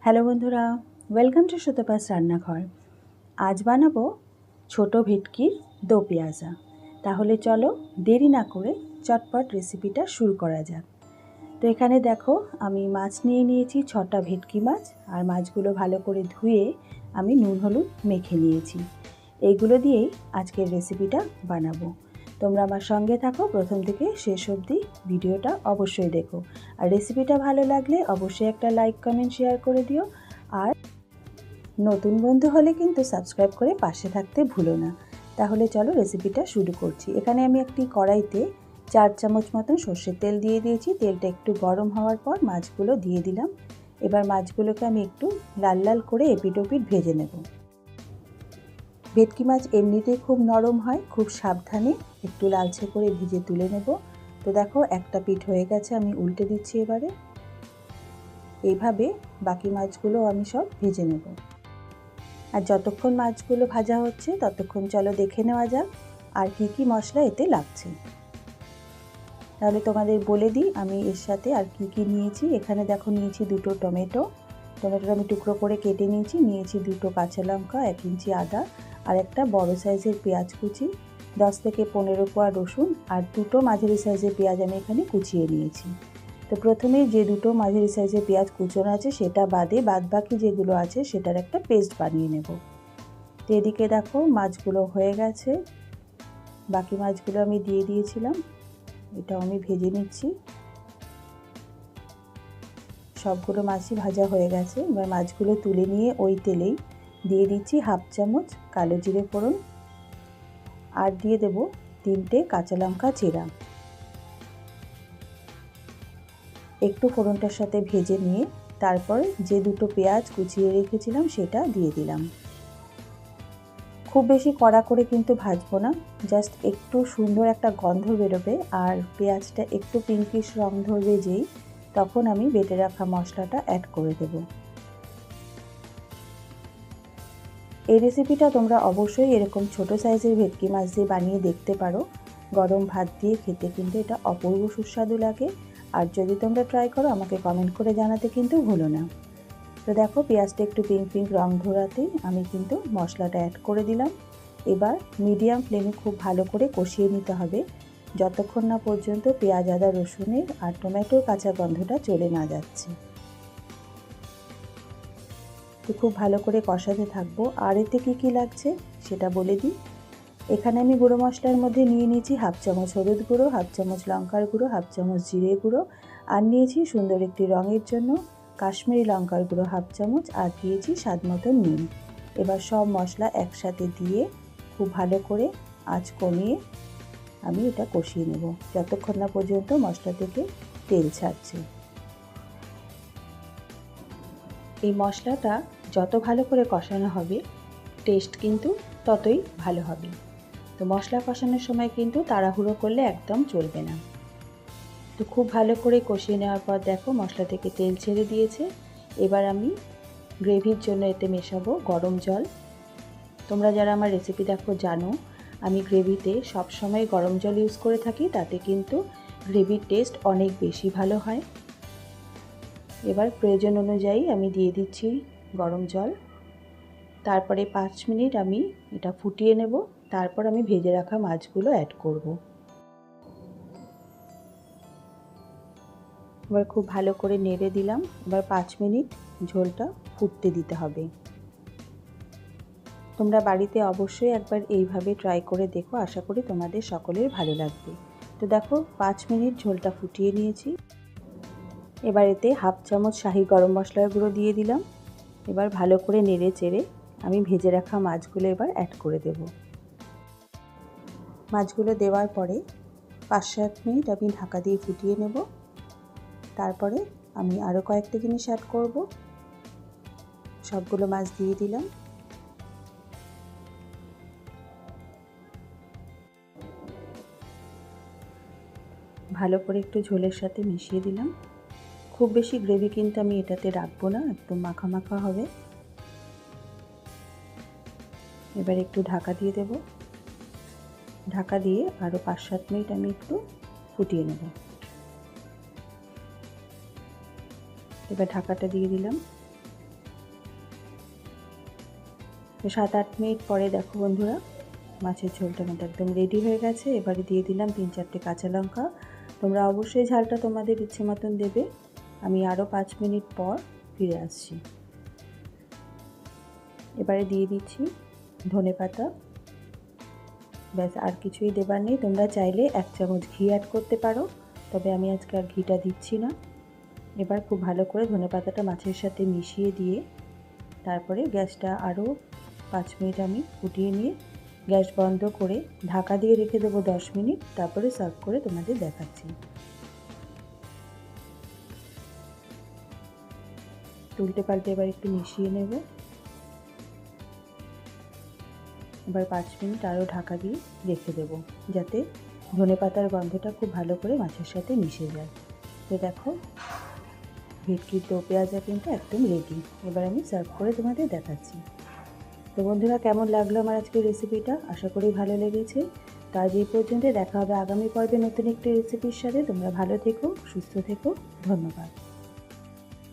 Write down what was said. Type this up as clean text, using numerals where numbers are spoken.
Hello বন্ধুরা, welcome to Sutapa's রান্নাঘর। আজ বানাবো ছোট ভেটকির দো পেঁয়াজা। তাহলে চলো দেরি না করে চটপট রেসিপিটা শুরু করা যাক। তো এখানে দেখো আমি মাছ নিয়ে নিয়েছি 6টা ভেটকি মাছ, আর মাছগুলো ভালো করে ধুয়ে আমি নুন হলুদ মেখে নিয়েছি। এইগুলো দিয়েই আজকের রেসিপিটা বানাবো। তোমরা আমার সঙ্গে থাকো প্রথম থেকে শেষ অবধি, ভিডিওটা অবশ্যই দেখো। আর রেসিপিটা ভালো লাগলে অবশ্যই একটা লাইক কমেন্ট শেয়ার করে দিও। আর নতুন বন্ধু হলে কিন্তু সাবস্ক্রাইব করে পাশে থাকতে ভুলো না। তাহলে চলো রেসিপিটা শুরু করছি। এখানে আমি একটি কড়াইতে 4 চামচ মতন সর্ষের তেল দিয়ে দিয়েছি। তেলটা একটু গরম হওয়ার পর মাছগুলো দিয়ে দিলাম। এবার মাছগুলোকে আমি একটু লাল লাল করে এপিট ওপিট ভেজে নেব। ভেটকি মাছ এমনিতেই খুব নরম হয়, খুব সাবধানে একটু লালচে করে ভেজে তুলে নেব। তো দেখো একটা পিঠ হয়ে গেছে, আমি উল্টে দিচ্ছি। এবারে এইভাবে বাকি মাছগুলো আমি সব ভেজে নেব। আর যতক্ষণ মাছগুলো ভাজা হচ্ছে ততক্ষণ চলো দেখে নেওয়া যাক আর কি কি মশলা এতে লাগছে। তাহলে তোমাদের বলে দিই আমি এর সাথে আর কি কি নিয়েছি। এখানে দেখো নিয়েছি 2টো টমেটোটা আমি টুকরো করে কেটে নিয়েছি। নিয়েছি 2টো কাঁচা লঙ্কা, 1 ইঞ্চি আদা, আর একটা বড় সাইজের পেঁয়াজ কুচি, 10 থেকে 15 কোয়া রসুন, আর 2টো মাঝারি সাইজের পেঁয়াজ আমি এখানে কুচিয়ে নিয়েছি। তো প্রথমে যে 2টো মাঝারি সাইজের পেঁয়াজ কুচোনো আছে সেটা বাদে বাদবাকি যেগুলো আছে সেটার একটা পেস্ট বানিয়ে নেব। তো এদিকে দেখো মাছগুলো হয়ে গেছে, বাকি মাছগুলো আমি দিয়ে দিয়েছিলাম, এটাও আমি ভেজে নিচ্ছি। সবগুলো মাছই ভাজা হয়ে গেছে। এবার মাছগুলো তুলে নিয়ে ওই তেলেই দিয়ে দিচ্ছি 1/2 চামচ কালো জিরে ফোড়ন, আর দিয়ে দেব 3টে কাঁচা লঙ্কা চেরা। একটু ফোড়নটার সাথে ভেজে নিয়ে তারপর যে 2টো পেঁয়াজ কুচিয়ে রেখেছিলাম সেটা দিয়ে দিলাম। খুব বেশি কড়া করে কিন্তু ভাজবো না, জাস্ট একটু সুন্দর একটা গন্ধ বেরোবে আর পেঁয়াজটা একটু পিঙ্কিশ রং ধরবে যেই, তখন আমি বেটে রাখা মশলাটা অ্যাড করে দেব। এই রেসিপিটা তোমরা অবশ্যই এরকম ছোট সাইজের ভেটকি মাছ দিয়ে বানিয়ে দেখতে পারো। গরম ভাত দিয়ে খেতে কিন্তু এটা অপূর্ব সুস্বাদু লাগে। আর যদি তোমরা ট্রাই করো আমাকে কমেন্ট করে জানাতে কিন্তু ভুলো না। তো দেখো পেঁয়াজটা একটু পিঙ্ক পিঙ্ক রং ধরাতেই আমি কিন্তু মশলাটা অ্যাড করে দিলাম। এবার মিডিয়াম ফ্লেমে খুব ভালো করে কষিয়ে নিতে হবে যতক্ষণ না পর্যন্ত পেঁয়াজ আদা রসুনের আর টমেটোর কাঁচা গন্ধটা চলে না যাচ্ছে। তো খুব ভালো করে কষাতে থাকবো। আর এতে কী লাগছে সেটা বলে দিই। এখানে আমি গুঁড়ো মশলার মধ্যে নিয়ে নিয়েছি 1/2 চামচ হলুদ গুঁড়ো, 1/2 চামচ লঙ্কার গুঁড়ো, 1/2 চামচ জিরে গুঁড়ো, আর নিয়েছি সুন্দর একটি রঙের জন্য কাশ্মীরি লঙ্কার গুঁড়ো 1/2 চামচ, আর দিয়েছি স্বাদ মতো নুন। এবার সব মশলা একসাথে দিয়ে খুব ভালো করে আঁচ কমিয়ে আমি এটা কষিয়ে নেব যতক্ষণ না পর্যন্ত মশলা থেকে তেল ছাড়ছে। এই মশলাটা যত ভালো করে কষানো হবে টেস্ট কিন্তু ততই ভালো হবে। তো মশলা কষানোর সময় কিন্তু তাড়াহুড়ো করলে একদম চলবে না। তো খুব ভালো করে কষিয়ে নেওয়ার পর দেখো মশলা থেকে তেল ছেড়ে দিয়েছে। এবার আমি গ্রেভির জন্য এতে মেশাবো গরম জল। তোমরা যারা আমার রেসিপি দেখো জানো আমি গ্রেভিতে সবসময় গরম জল ইউজ করে থাকি, তাতে কিন্তু গ্রেভির টেস্ট অনেক বেশি ভালো হয়। এবার প্রয়োজন অনুযায়ী আমি দিয়ে দিচ্ছি গরম জল। তারপরে 5 মিনিট আমি এটা ফুটিয়ে নেব, তারপর আমি ভেজে রাখা মাছগুলো অ্যাড করব। এবার খুব ভালো করে নেড়ে দিলাম। এবার 5 মিনিট ঝোলটা ফুটতে দিতে হবে। তোমরা বাড়িতে অবশ্যই একবার এইভাবে ট্রাই করে দেখো, আশা করি তোমাদের সকলের ভালো লাগবে। তো দেখো 5 মিনিট ঝোলটা ফুটিয়ে নিয়েছি। এবার এতে 1/2 চামচ শাহি গরম মশলার গুঁড়ো দিয়ে দিলাম। এবার ভালো করে নেড়ে চেড়ে আমি ভেজে রাখা মাছগুলো এবার অ্যাড করে দেব। মাছগুলো দেওয়ার পরে 5-7 মিনিট আমি ঢাকা দিয়ে ফুটিয়ে নেব। তারপরে আমি আরও কয়েকটা জিনিস অ্যাড করব। সবগুলো মাছ দিয়ে দিলাম। ভালো করে একটু ঝোলের সাথে মিশিয়ে দিলাম। খুব বেশি গ্রেভি কিন্তু আমি এটাতে রাখবো না, একদম মাখা মাখা হবে। এবার একটু ঢাকা দিয়ে দেব। ঢাকা দিয়ে আরও 5-7 মিনিট আমি একটু ফুটিয়ে নেব। এবার ঢাকাটা দিয়ে দিলাম। তো 7-8 মিনিট পরে দেখো বন্ধুরা মাছের ঝোলটা কিন্তু একদম রেডি হয়ে গেছে। এবারে দিয়ে দিলাম 3-4টে কাঁচা লঙ্কা। তোমরা অবশ্যই ঝালটা তোমাদের ইচ্ছে মতন দেবে। আমি আরও 5 মিনিট পর ফিরে আসছি। এবারে দিয়ে দিচ্ছি ধনেপাতা। ব্যাস, আর কিছুই দেবার নেই। তোমরা চাইলে 1 চামচ ঘি অ্যাড করতে পারো, তবে আমি আজকে আর ঘিটা দিচ্ছি না। এবার খুব ভালো করে ধনেপাতাটা মাছের সাথে মিশিয়ে দিয়ে তারপরে গ্যাসটা আরও 5 মিনিট আমি ফুটিয়ে নিয়ে গ্যাস বন্ধ করে ঢাকা দিয়ে রেখে দেবো 10 মিনিট। তারপরে সার্ভ করে তোমাদের দেখাচ্ছি। উল্টে পাল্টে এবার একটু মিশিয়ে নেব। এবার 5 মিনিট আরও ঢাকা দিয়ে রেখে দেবো, যাতে ধনেপাতার গন্ধটা খুব ভালো করে মাছের সাথে মিশে যায়। তো দেখো ভেটকির দো পেঁয়াজা কিন্তু একদম রেডি। এবার আমি সার্ভ করে তোমাদের দেখাচ্ছি। তো বন্ধুরা, কেমন লাগলো আমার আজকের রেসিপিটা? আশা করি ভালো লেগেছে। তো আজ এই পর্যন্ত। দেখা হবে আগামী পর্বে নতুন একটি রেসিপির সাথে। তোমরা ভালো থেকো, সুস্থ থেকো। ধন্যবাদ।